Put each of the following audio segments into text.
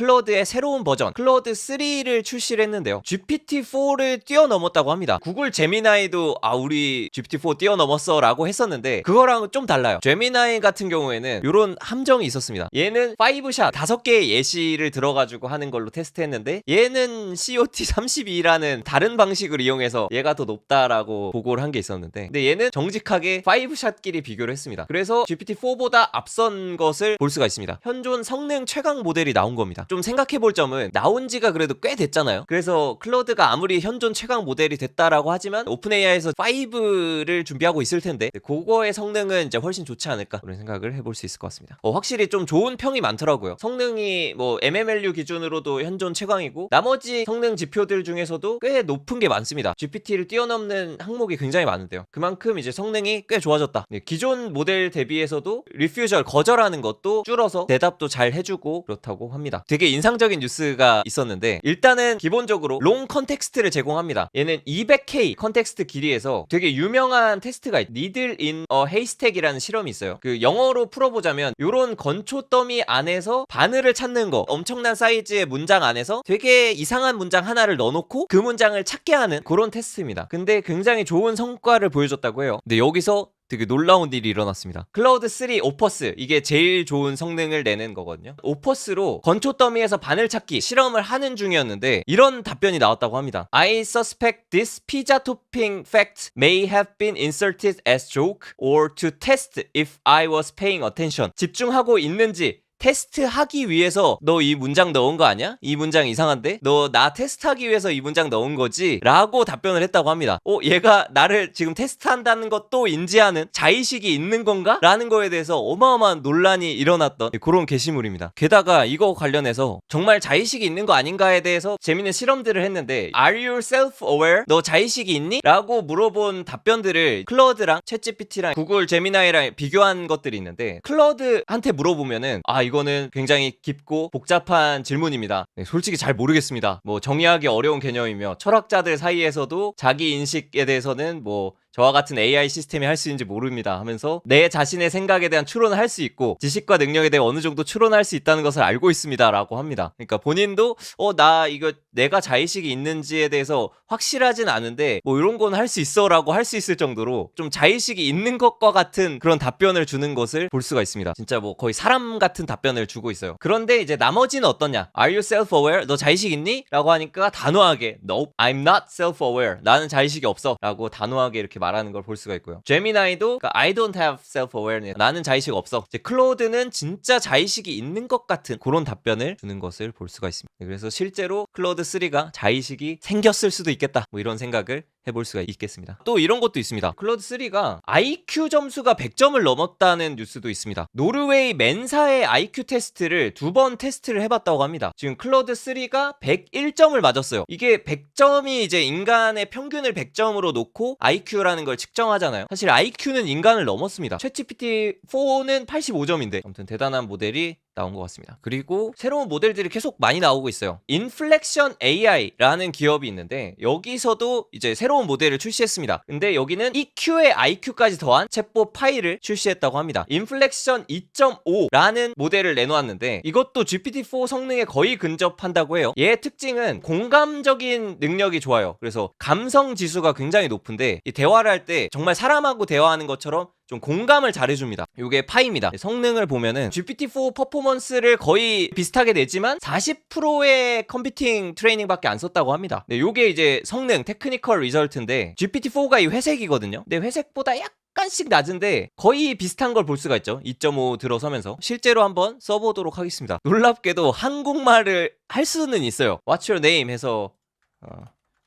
클로드의 새로운 버전 클로드 3를 출시를 했는데요. GPT-4를 뛰어넘었다고 합니다. 구글 제미나이도 우리 GPT-4 뛰어넘었어 라고 했었는데 그거랑은 좀 달라요. 제미나이 같은 경우에는 이런 함정이 있었습니다. 얘는 5샷 5개의 예시를 들어가지고 하는 걸로 테스트했는데 얘는 COT32라는 다른 방식을 이용해서 얘가 더 높다라고 보고를 한 게 있었는데 근데 얘는 정직하게 5샷끼리 비교를 했습니다. 그래서 GPT-4보다 앞선 것을 볼 수가 있습니다. 현존 성능 최강 모델이 나온 겁니다. 좀 생각해볼 점은 나온 지가 그래도 꽤 됐잖아요. 그래서 클로드가 아무리 현존 최강 모델이 됐다라고 하지만 오픈AI에서 5를 준비하고 있을 텐데 그거의 성능은 이제 훨씬 좋지 않을까 그런 생각을 해볼 수 있을 것 같습니다. 확실히 좀 좋은 평이 많더라고요. 성능이 뭐 MMLU 기준으로도 현존 최강이고 나머지 성능 지표들 중에서도 꽤 높은 게 많습니다. GPT를 뛰어넘는 항목이 굉장히 많은데요. 그만큼 이제 성능이 꽤 좋아졌다. 기존 모델 대비해서도 리퓨절 거절하는 것도 줄어서 대답도 잘 해주고 그렇다고 합니다. 되게 인상적인 뉴스가 있었는데 일단은 기본적으로 롱 컨텍스트를 제공합니다. 얘는 200K 컨텍스트 길이에서 되게 유명한 테스트가 Needle in a Haystack이라는 실험이 있어요. 그 영어로 풀어보자면 요런 건초 더미 안에서 바늘을 찾는 거 엄청난 사이즈의 문장 안에서 되게 이상한 문장 하나를 넣어놓고 그 문장을 찾게 하는 그런 테스트입니다. 근데 굉장히 좋은 성과를 보여줬다고 해요. 근데 여기서 되게 놀라운 일이 일어났습니다. 클라우드 3 오퍼스 이게 제일 좋은 성능을 내는 거거든요. 오퍼스로 건초 더미에서 바늘 찾기 실험을 하는 중이었는데 이런 답변이 나왔다고 합니다. I suspect this pizza topping fact may have been inserted as joke or to test if I was paying attention. 집중하고 있는지 테스트하기 위해서 너 이 문장 넣은 거 아니야? 이 문장 이상한데? 너 나 테스트하기 위해서 이 문장 넣은 거지? 라고 답변을 했다고 합니다. 얘가 나를 지금 테스트한다는 것도 인지하는 자의식이 있는 건가? 라는 거에 대해서 어마어마한 논란이 일어났던 그런 게시물입니다. 게다가 이거 관련해서 정말 자의식이 있는 거 아닌가에 대해서 재밌는 실험들을 했는데 Are you self-aware? 너 자의식이 있니? 라고 물어본 답변들을 클로드랑 챗GPT랑 구글 제미나이랑 비교한 것들이 있는데 클로드한테 물어보면은 이거는 굉장히 깊고 복잡한 질문입니다. 솔직히 잘 모르겠습니다. 뭐 정의하기 어려운 개념이며 철학자들 사이에서도 자기 인식에 대해서는 뭐 저와 같은 AI 시스템이 할 수 있는지 모릅니다 하면서 내 자신의 생각에 대한 추론을 할 수 있고 지식과 능력에 대해 어느 정도 추론할 수 있다는 것을 알고 있습니다 라고 합니다. 그러니까 본인도 나 이거 내가 자의식이 있는지에 대해서 확실하진 않은데 뭐 이런 건 할 수 있어 라고 할 수 있을 정도로 좀 자의식이 있는 것과 같은 그런 답변을 주는 것을 볼 수가 있습니다. 진짜 뭐 거의 사람 같은 답변을 주고 있어요. 그런데 이제 나머지는 어떠냐? Are you self-aware? 너 자의식 있니? 라고 하니까 단호하게 Nope, I'm not self-aware. 나는 자의식이 없어 라고 단호하게 이렇게 말하는 걸 볼 수가 있고요. 제미나이도 I don't have self-awareness. 나는 자의식 없어. 이제 클로드는 진짜 자의식이 있는 것 같은 그런 답변을 주는 것을 볼 수가 있습니다. 그래서 실제로 클로드 3가 자의식이 생겼을 수도 있겠다. 뭐 이런 생각을 해볼 수가 있겠습니다. 또 이런 것도 있습니다. 클로드 3가 IQ 점수가 100점을 넘었다는 뉴스도 있습니다. 노르웨이 멘사의 IQ 테스트를 2번 테스트를 해봤다고 합니다. 지금 클로드 3가 101점을 맞았어요. 이게 100점이 이제 인간의 평균을 100점으로 놓고 IQ라는 걸 측정하잖아요. 사실 IQ는 인간을 넘었습니다. 챗GPT-4는 85점인데 아무튼 대단한 모델이 나온 것 같습니다. 그리고 새로운 모델들이 계속 많이 나오고 있어요. 인플렉션 AI라는 기업이 있는데 여기서도 이제 새로운 모델을 출시했습니다. 근데 여기는 EQ에 IQ까지 더한 챗봇 파이를 출시했다고 합니다. 인플렉션 2.5라는 모델을 내놓았는데 이것도 GPT-4 성능에 거의 근접한다고 해요. 얘의 특징은 공감적인 능력이 좋아요. 그래서 감성 지수가 굉장히 높은데 이 대화를 할 때 정말 사람하고 대화하는 것처럼 좀 공감을 잘해줍니다. 이게 파이입니다. 성능을 보면은 GPT-4 퍼포먼스를 거의 비슷하게 내지만 40%의 컴퓨팅 트레이닝밖에 안 썼다고 합니다. 이게 이제 성능, 테크니컬 리절트인데 GPT-4가 이 회색이거든요. 근데 회색보다 약간씩 낮은데 거의 비슷한 걸 볼 수가 있죠. 2.5 들어서면서 실제로 한번 써보도록 하겠습니다. 놀랍게도 한국말을 할 수는 있어요. What's your name? 해서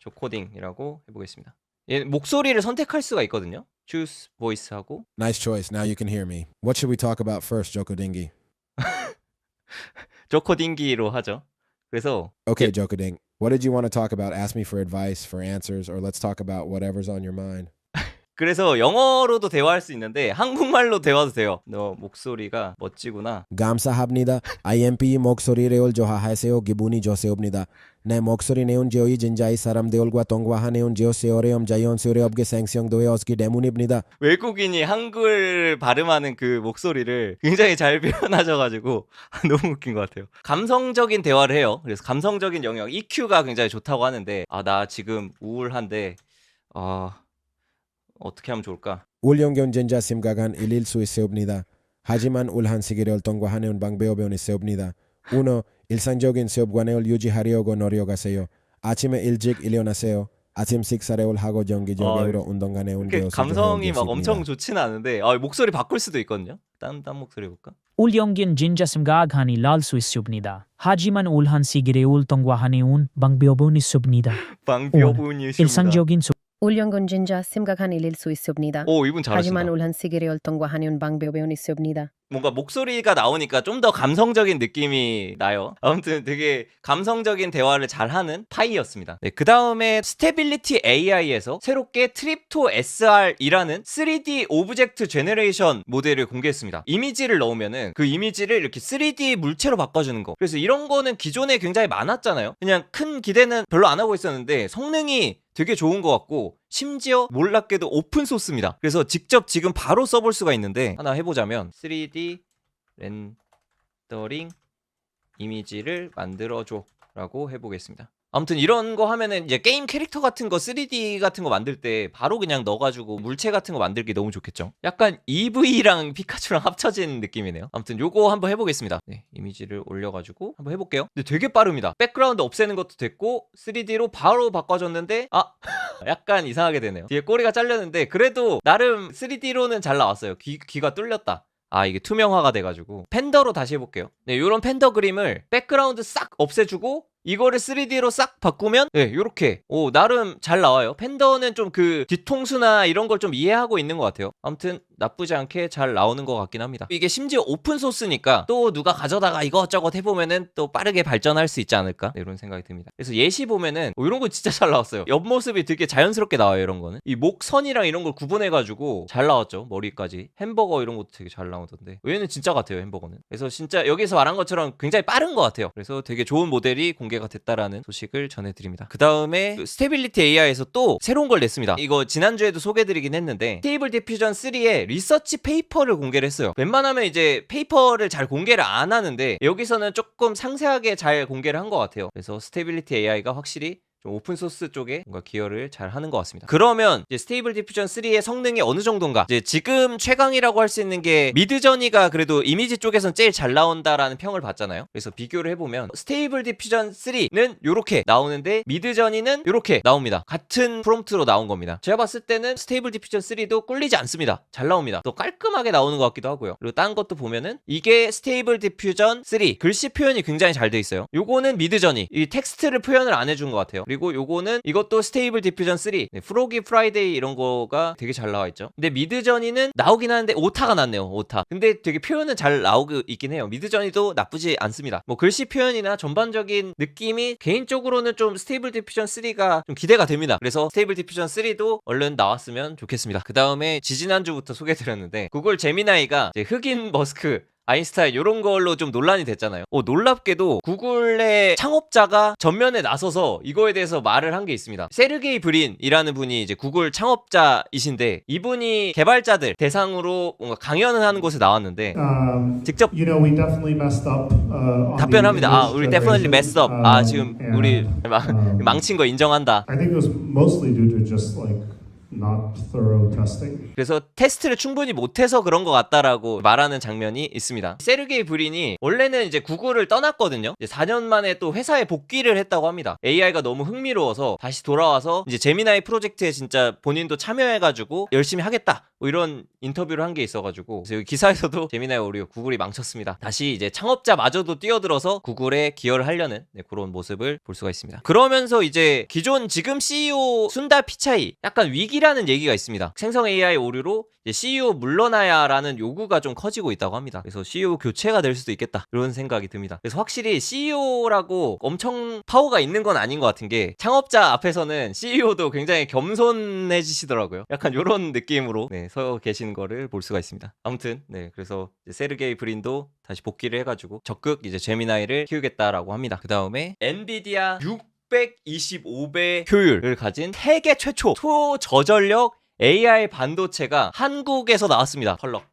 조코딩이라고 해보겠습니다. 얘 목소리를 선택할 수가 있거든요. Choose voice 하고 Nice choice. Now you can hear me. What should we talk about first, Joko Dingy? 조코딩기로 하죠. 그래서 Okay, Joko Ding. What did you want to talk about? Ask me for advice, for answers, or let's talk about whatever's on your mind. 그래서 영어로도 대화할 수 있는데 한국말로 대화도 돼요. 너 목소리가 멋지구나. 감사합니다. IMP 목소리 레올 조하하세요. 기분이 좋습니다. 내 목소리 내온 제오이 진자이 사람 대올과 동과하네온 제오 세오레엄 자이온 세오레업게 생성도에 어스기 대문입니다. 외국인이 한글 발음하는 그 목소리를 굉장히 잘 표현하셔가지고 너무 웃긴 것 같아요. 감성적인 대화를 해요. 그래서 감성적인 영역 EQ가 굉장히 좋다고 하는데 나 지금 우울한데 어떻게 하면 좋을까? 울용견 진자 심각한 일일 수 있습니다. 하지만 울한 시기를 동과하네온 방배우변이 있습니다. 우노 일상적인 습관을 유지하려고 노력하세요. 아침에 일찍 일어나세요. 아침 식사를 하고 정기적으로 운동하는 이렇게 감성이 막 엄청 좋지는 않은데 목소리 바꿀 수도 있거든요. 딴 목소리 해볼까? 울용긴 진자 심각하니 날 수 있습니다. 하지만 울한 시기를 동과하네온 방배우변이 있습니다. 방배우변이 있습니다. 일상적인 울용군 진자 심각한 일일 수 있습니다. 오, 이분 잘하신다. 하지만 울한 시기를 동과하는 방법이 있습니다. 뭔가 목소리가 나오니까 좀 더 감성적인 느낌이 나요. 아무튼 되게 감성적인 대화를 잘하는 파이였습니다. 네, 그 다음에 스테빌리티 AI에서 새롭게 트립토 SR이라는 3D 오브젝트 제너레이션 모델을 공개했습니다. 이미지를 넣으면은 그 이미지를 이렇게 3D 물체로 바꿔주는 거. 그래서 이런 거는 기존에 굉장히 많았잖아요. 그냥 큰 기대는 별로 안 하고 있었는데 성능이 되게 좋은 것 같고 심지어 놀랍게도 오픈소스입니다. 그래서 직접 지금 바로 써볼 수가 있는데 하나 해보자면 3D 렌더링 이미지를 만들어줘 라고 해보겠습니다. 아무튼 이런 거 하면은 이제 게임 캐릭터 같은 거 3D 같은 거 만들 때 바로 그냥 넣어가지고 물체 같은 거 만들기 너무 좋겠죠. 약간 EV랑 피카츄랑 합쳐진 느낌이네요. 아무튼 요거 한번 해보겠습니다. 네, 이미지를 올려가지고 한번 해볼게요. 근데 되게 빠릅니다. 백그라운드 없애는 것도 됐고 3D로 바로 바꿔줬는데 약간 이상하게 되네요. 뒤에 꼬리가 잘렸는데 그래도 나름 3D로는 잘 나왔어요. 귀가 뚫렸다. 이게 투명화가 돼가지고 펜더로 다시 해볼게요. 네, 요런 펜더 그림을 백그라운드 싹 없애주고 이거를 3D로 싹 바꾸면 요렇게 나름 잘 나와요. 펜더는 좀 그 뒤통수나 이런 걸 좀 이해하고 있는 것 같아요. 아무튼 나쁘지 않게 잘 나오는 것 같긴 합니다. 이게 심지어 오픈소스니까 또 누가 가져다가 이것저것 해보면은 또 빠르게 발전할 수 있지 않을까 이런 생각이 듭니다. 그래서 예시 보면은 이런 거 진짜 잘 나왔어요. 옆모습이 되게 자연스럽게 나와요. 이런 거는 이 목선이랑 이런 걸 구분해가지고 잘 나왔죠. 머리까지 햄버거 이런 것도 되게 잘 나오던데 얘는 진짜 같아요. 햄버거는. 그래서 진짜 여기서 말한 것처럼 굉장히 빠른 것 같아요. 그래서 되게 좋은 모델이 공개가 됐다라는 소식을 전해드립니다. 그 다음에 스테빌리티 AI에서 또 새로운 걸 냈습니다. 이거 지난주에도 소개드리긴 했는데 스테이블 디퓨전 3의 리서치 페이퍼를 공개를 했어요. 웬만하면 이제 페이퍼를 잘 공개를 안 하는데 여기서는 조금 상세하게 잘 공개를 한 것 같아요. 그래서 스테빌리티 AI가 확실히 좀 오픈소스 쪽에 뭔가 기여를 잘 하는 것 같습니다. 그러면 이제 스테이블 디퓨전 3의 성능이 어느 정도인가? 이제 지금 최강이라고 할 수 있는 게 미드저니가 그래도 이미지 쪽에선 제일 잘 나온다라는 평을 받잖아요. 그래서 비교를 해보면 스테이블 디퓨전 3는 요렇게 나오는데 미드저니는 요렇게 나옵니다. 같은 프롬프트로 나온 겁니다. 제가 봤을 때는 스테이블 디퓨전 3도 꿀리지 않습니다. 잘 나옵니다. 또 깔끔하게 나오는 것 같기도 하고요. 그리고 딴 것도 보면은 이게 스테이블 디퓨전 3 글씨 표현이 굉장히 잘 돼 있어요. 요거는 미드저니 이 텍스트를 표현을 안 해준 것 같아요. 그리고 요거는 이것도 스테이블 디퓨전 3 프로기 프라이데이 이런 거가 되게 잘 나와 있죠. 근데 미드저니는 나오긴 하는데 오타가 났네요. 오타. 근데 되게 표현은 잘 나오고 있긴 해요. 미드저니도 나쁘지 않습니다. 뭐 글씨 표현이나 전반적인 느낌이 개인적으로는 좀 스테이블 디퓨전 3가 좀 기대가 됩니다. 그래서 스테이블 디퓨전 3도 얼른 나왔으면 좋겠습니다. 그 다음에 지지난주부터 소개드렸는데 구글 제미나이가 이제 흑인 머스크 아인슈타인 이런 걸로 좀 논란이 됐잖아요. 놀랍게도 구글의 창업자가 전면에 나서서 이거에 대해서 말을 한 게 있습니다. 세르게이 브린이라는 분이 이제 구글 창업자이신데 이분이 개발자들 대상으로 뭔가 강연을 하는 곳에 나왔는데 직접 답변합니다. 우리 definitely messed up. 지금 우리 망친 거 인정한다. I think it was mostly due to just like not thorough testing. 그래서 테스트를 충분히 못해서 그런 것 같다라고 말하는 장면이 있습니다. 세르게이 브린이 원래는 이제 구글을 떠났거든요. 이제 4년 만에 또 회사에 복귀를 했다고 합니다. AI가 너무 흥미로워서 다시 돌아와서 이제 제미나이 프로젝트에 진짜 본인도 참여해가지고 열심히 하겠다 뭐 이런 인터뷰를 한 게 있어가지고 그래서 여기 기사에서도 제미나이 오리오 구글이 망쳤습니다. 다시 이제 창업자마저도 뛰어들어서 구글에 기여를 하려는 그런 모습을 볼 수가 있습니다. 그러면서 이제 기존 지금 CEO 순다 피차이 약간 위기라는 얘기가 있습니다. 생성 AI 오류로 이제 CEO 물러나야라는 요구가 좀 커지고 있다고 합니다. 그래서 CEO 교체가 될 수도 있겠다 이런 생각이 듭니다. 그래서 확실히 CEO라고 엄청 파워가 있는 건 아닌 것 같은 게 창업자 앞에서는 CEO도 굉장히 겸손해지시더라고요. 약간 이런 느낌으로 서 계시는 거를 볼 수가 있습니다. 아무튼 그래서 이제 세르게이 브린도 다시 복귀를 해가지고 적극 이제 제미나이를 키우겠다라고 합니다. 그 다음에 엔비디아 625배 효율을 가진 세계 최초 초저전력 AI 반도체가 한국에서 나왔습니다. 펄럭.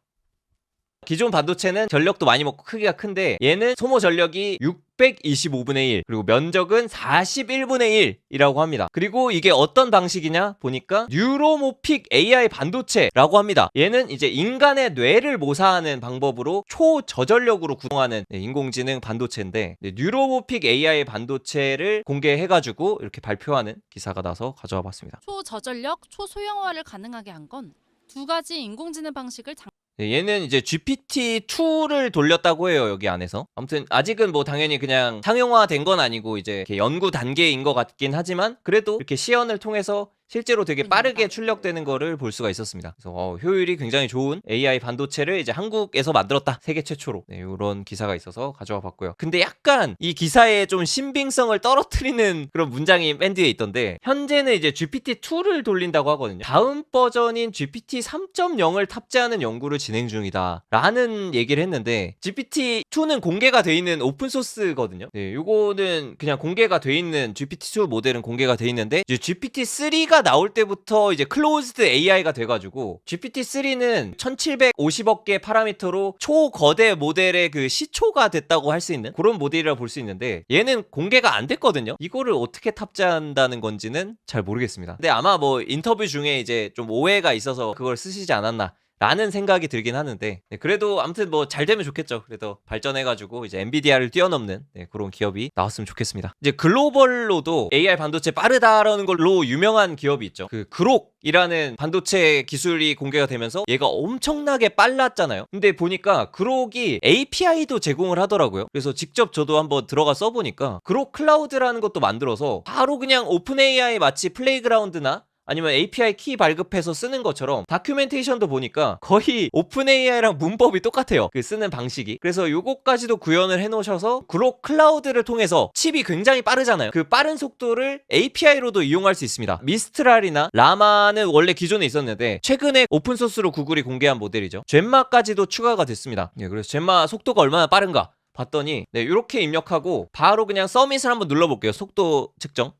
기존 반도체는 전력도 많이 먹고 크기가 큰데 얘는 소모 전력이 625분의 1 그리고 면적은 41분의 1이라고 합니다. 그리고 이게 어떤 방식이냐 보니까 뉴로모픽 AI 반도체라고 합니다. 얘는 이제 인간의 뇌를 모사하는 방법으로 초저전력으로 구동하는 인공지능 반도체인데 뉴로모픽 AI 반도체를 공개해가지고 이렇게 발표하는 기사가 나서 가져와 봤습니다. 초저전력, 초소형화를 가능하게 한 건 두 가지 인공지능 방식을 얘는 이제 GPT-2를 돌렸다고 해요, 여기 안에서. 아무튼 아직은 뭐 당연히 그냥 상용화된 건 아니고 이제 이렇게 연구 단계인 것 같긴 하지만 그래도 이렇게 시연을 통해서 실제로 되게 빠르게 출력되는 거를 볼 수가 있었습니다. 그래서 효율이 굉장히 좋은 AI 반도체를 이제 한국에서 만들었다. 세계 최초로. 이런 기사가 있어서 가져와 봤고요. 근데 약간 이 기사에 좀 신빙성을 떨어뜨리는 그런 문장이 맨 뒤에 있던데 현재는 이제 GPT-2를 돌린다고 하거든요. 다음 버전인 GPT 3.0을 탑재하는 연구를 진행 중이다. 라는 얘기를 했는데 GPT-2는 공개가 돼 있는 오픈소스거든요. 요거는 그냥 공개가 돼 있는 GPT-2 모델은 공개가 돼 있는데 이제 GPT-3가 나올 때부터 이제 클로즈드 AI가 돼가지고 GPT-3는 1750억 개 파라미터로 초거대 모델의 그 시초가 됐다고 할 수 있는 그런 모델이라고 볼 수 있는데 얘는 공개가 안 됐거든요. 이거를 어떻게 탑재한다는 건지는 잘 모르겠습니다. 근데 아마 뭐 인터뷰 중에 이제 좀 오해가 있어서 그걸 쓰시지 않았나 라는 생각이 들긴 하는데 그래도 아무튼 뭐 잘 되면 좋겠죠. 그래도 발전해가지고 이제 엔비디아를 뛰어넘는 그런 기업이 나왔으면 좋겠습니다. 이제 글로벌로도 AI 반도체 빠르다라는 걸로 유명한 기업이 있죠. 그 그록이라는 반도체 기술이 공개가 되면서 얘가 엄청나게 빨랐잖아요. 근데 보니까 그록이 API도 제공을 하더라고요. 그래서 직접 저도 한번 들어가 써보니까 그록 클라우드라는 것도 만들어서 바로 그냥 오픈 AI 마치 플레이그라운드나 아니면 API 키 발급해서 쓰는 것처럼 다큐멘테이션도 보니까 거의 오픈 AI랑 문법이 똑같아요. 그 쓰는 방식이. 그래서 요거까지도 구현을 해놓으셔서 그록 클라우드를 통해서 칩이 굉장히 빠르잖아요. 그 빠른 속도를 API로도 이용할 수 있습니다. 미스트랄이나 라마는 원래 기존에 있었는데 최근에 오픈소스로 구글이 공개한 모델이죠. 젬마까지도 추가가 됐습니다. 그래서 젬마 속도가 얼마나 빠른가 봤더니 이렇게 입력하고 바로 그냥 서밋을 한번 눌러볼게요. 속도 측정.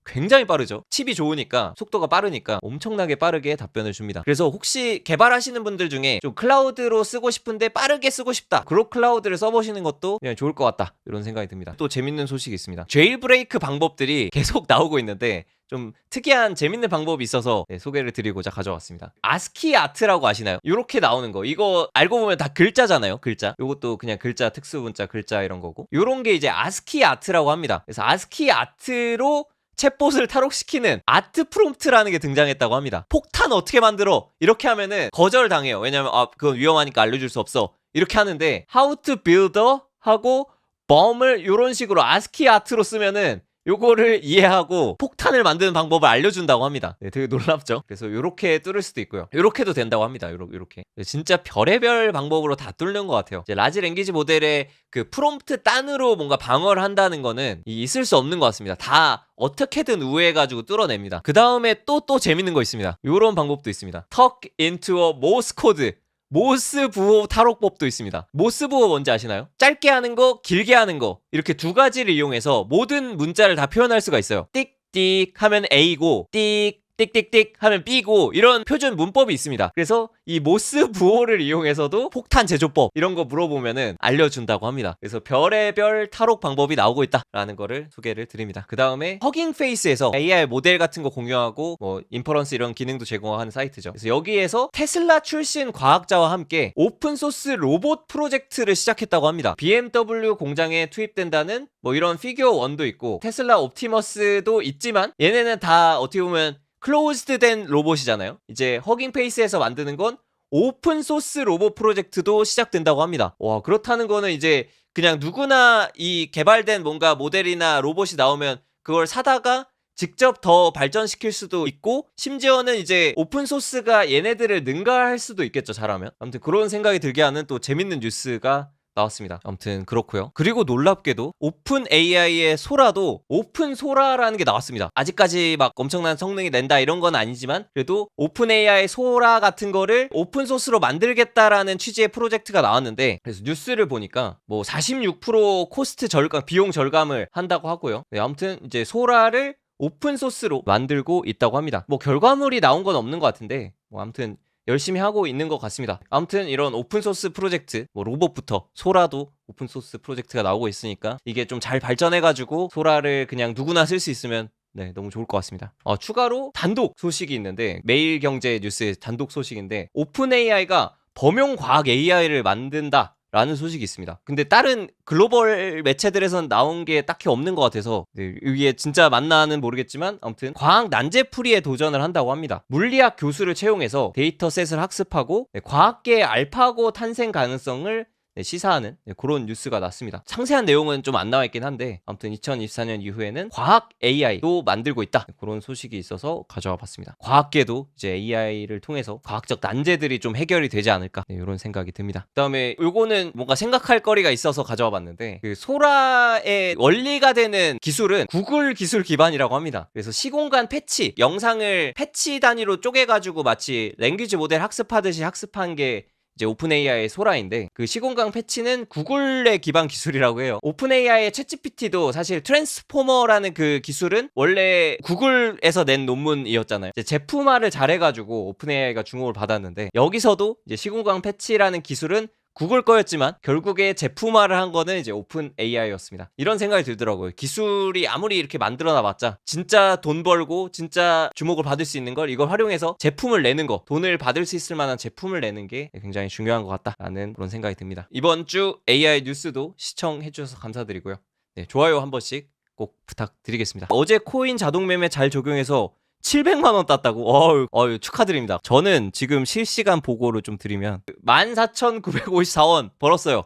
굉장히 빠르죠. 칩이 좋으니까 속도가 빠르니까 엄청나게 빠르게 답변을 줍니다. 그래서 혹시 개발하시는 분들 중에 좀 클라우드로 쓰고 싶은데 빠르게 쓰고 싶다. 그록 클라우드를 써보시는 것도 그냥 좋을 것 같다. 이런 생각이 듭니다. 또 재밌는 소식이 있습니다. 제일브레이크 방법들이 계속 나오고 있는데 좀 특이한 재밌는 방법이 있어서 소개를 드리고자 가져왔습니다. 아스키 아트라고 아시나요? 이렇게 나오는 거. 이거 알고 보면 다 글자잖아요. 글자. 이것도 그냥 글자, 특수문자, 글자 이런 거고. 이런 게 이제 아스키 아트라고 합니다. 그래서 아스키 아트로 챗봇을 탈옥시키는 아트 프롬프트라는 게 등장했다고 합니다. 폭탄 어떻게 만들어? 이렇게 하면은 거절당해요. 왜냐면 그건 위험하니까 알려줄 수 없어. 이렇게 하는데 how to build 하고 bomb을 이런 식으로 아스키 아트로 쓰면은 요거를 이해하고 폭탄을 만드는 방법을 알려준다고 합니다. 되게 놀랍죠? 그래서 요렇게 뚫을 수도 있고요. 요렇게도 된다고 합니다. 요렇게. 진짜 별의별 방법으로 다 뚫는 것 같아요. 이제 라지 랭귀지 모델의 그 프롬프트 단으로 뭔가 방어를 한다는 거는 있을 수 없는 것 같습니다. 다 어떻게든 우회해가지고 뚫어냅니다. 그 다음에 또 재밌는 거 있습니다. 요런 방법도 있습니다. Talk into a Morse code. 모스 부호 탈옥법도 있습니다. 모스 부호 뭔지 아시나요? 짧게 하는 거, 길게 하는 거 이렇게 두 가지를 이용해서 모든 문자를 다 표현할 수가 있어요. 띡띡 하면 A고 띡 띡띡띡 하면 B고 이런 표준 문법이 있습니다. 그래서 이 모스 부호를 이용해서도 폭탄 제조법 이런 거 물어보면은 알려준다고 합니다. 그래서 별의별 탈옥 방법이 나오고 있다라는 거를 소개를 드립니다. 그 다음에 허깅 페이스에서 AI 모델 같은 거 공유하고 뭐 인퍼런스 이런 기능도 제공하는 사이트죠. 그래서 여기에서 테슬라 출신 과학자와 함께 오픈소스 로봇 프로젝트를 시작했다고 합니다. BMW 공장에 투입된다는 뭐 이런 피규어 1도 있고 테슬라 옵티머스도 있지만 얘네는 다 어떻게 보면 클로즈드된 로봇이잖아요. 이제 허깅페이스에서 만드는 건 오픈 소스 로봇 프로젝트도 시작된다고 합니다. 와, 그렇다는 거는 이제 그냥 누구나 이 개발된 뭔가 모델이나 로봇이 나오면 그걸 사다가 직접 더 발전시킬 수도 있고, 심지어는 이제 오픈 소스가 얘네들을 능가할 수도 있겠죠, 잘하면. 아무튼 그런 생각이 들게 하는 또 재밌는 뉴스가 나왔습니다. 아무튼 그렇고요. 그리고 놀랍게도 오픈 AI의 소라도 오픈 소라라는 게 나왔습니다. 아직까지 막 엄청난 성능이 낸다 이런 건 아니지만 그래도 오픈 AI 소라 같은 거를 오픈 소스로 만들겠다라는 취지의 프로젝트가 나왔는데, 그래서 뉴스를 보니까 뭐 46% 코스트 절감, 비용 절감을 한다고 하고요. 네, 아무튼 이제 소라를 오픈 소스로 만들고 있다고 합니다. 뭐 결과물이 나온 건 없는 것 같은데 뭐 아무튼 열심히 하고 있는 것 같습니다. 아무튼 이런 오픈소스 프로젝트, 뭐 로봇부터 소라도 오픈소스 프로젝트가 나오고 있으니까 이게 좀 잘 발전해가지고 소라를 그냥 누구나 쓸 수 있으면 네, 너무 좋을 것 같습니다. 추가로 단독 소식이 있는데, 매일경제 뉴스의 단독 소식인데, 오픈 AI가 범용 과학 AI를 만든다 라는 소식이 있습니다. 근데 다른 글로벌 매체들에선 나온 게 딱히 없는 것 같아서 네, 이게 진짜 맞나는 모르겠지만 아무튼 과학 난제풀이에 도전을 한다고 합니다. 물리학 교수를 채용해서 데이터셋을 학습하고 과학계의 알파고 탄생 가능성을 시사하는 그런 뉴스가 났습니다. 상세한 내용은 좀 안 나와 있긴 한데 아무튼 2024년 이후에는 과학 AI도 만들고 있다, 그런 소식이 있어서 가져와 봤습니다. 과학계도 이제 AI를 통해서 과학적 난제들이 좀 해결이 되지 않을까, 이런 생각이 듭니다. 그다음에 요거는 뭔가 생각할 거리가 있어서 가져와 봤는데, 그 소라의 원리가 되는 기술은 구글 기술 기반이라고 합니다. 그래서 시공간 패치, 영상을 패치 단위로 쪼개가지고 마치 랭귀지 모델 학습하듯이 학습한 게 이제 오픈AI의 소라인데, 그 시공간 패치는 구글의 기반 기술이라고 해요. 오픈AI의 챗GPT도 사실 트랜스포머라는 그 기술은 원래 구글에서 낸 논문이었잖아요. 이제 제품화를 잘해가지고 오픈AI가 주목을 받았는데, 여기서도 이제 시공간 패치라는 기술은 구글 거였지만 결국에 제품화를 한 거는 이제 오픈 AI였습니다. 이런 생각이 들더라고요. 기술이 아무리 이렇게 만들어놔봤자 진짜 돈 벌고 진짜 주목을 받을 수 있는 걸 이걸 활용해서 제품을 내는 거, 돈을 받을 수 있을 만한 제품을 내는 게 굉장히 중요한 것 같다라는 그런 생각이 듭니다. 이번 주 AI 뉴스도 시청해주셔서 감사드리고요. 네, 좋아요 한 번씩 꼭 부탁드리겠습니다. 어제 코인 자동 매매 잘 적용해서 700만원 땄다고? 축하드립니다. 저는 지금 실시간 보고를 좀 드리면 14,954원 벌었어요.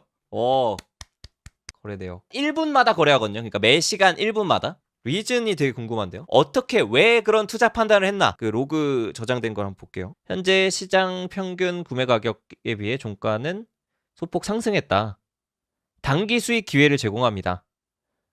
거래돼요. 1분마다 거래하거든요. 그러니까 매 시간 1분마다. 리즌이 되게 궁금한데요. 어떻게, 왜 그런 투자 판단을 했나? 그 로그 저장된 걸 한번 볼게요. 현재 시장 평균 구매 가격에 비해 종가는 소폭 상승했다. 단기 수익 기회를 제공합니다.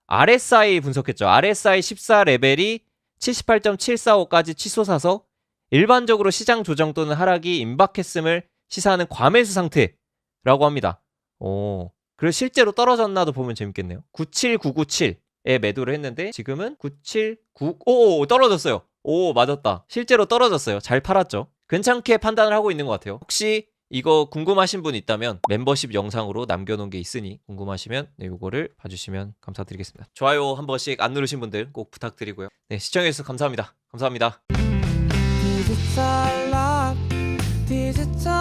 RSI 분석했죠. RSI 14레벨이 78.745까지 치솟아서 일반적으로 시장 조정 또는 하락이 임박했음을 시사하는 과매수 상태라고 합니다. 그리고 실제로 떨어졌나도 보면 재밌겠네요. 97997에 매도를 했는데 지금은 979... 떨어졌어요. 맞았다. 실제로 떨어졌어요. 잘 팔았죠. 괜찮게 판단을 하고 있는 것 같아요. 혹시 이거 궁금하신 분 있다면 멤버십 영상으로 남겨놓은 게 있으니 궁금하시면 요거를 봐주시면 감사드리겠습니다. 좋아요 한 번씩 안 누르신 분들 꼭 부탁드리고요. 네, 시청해주셔서 감사합니다. 감사합니다. 디지털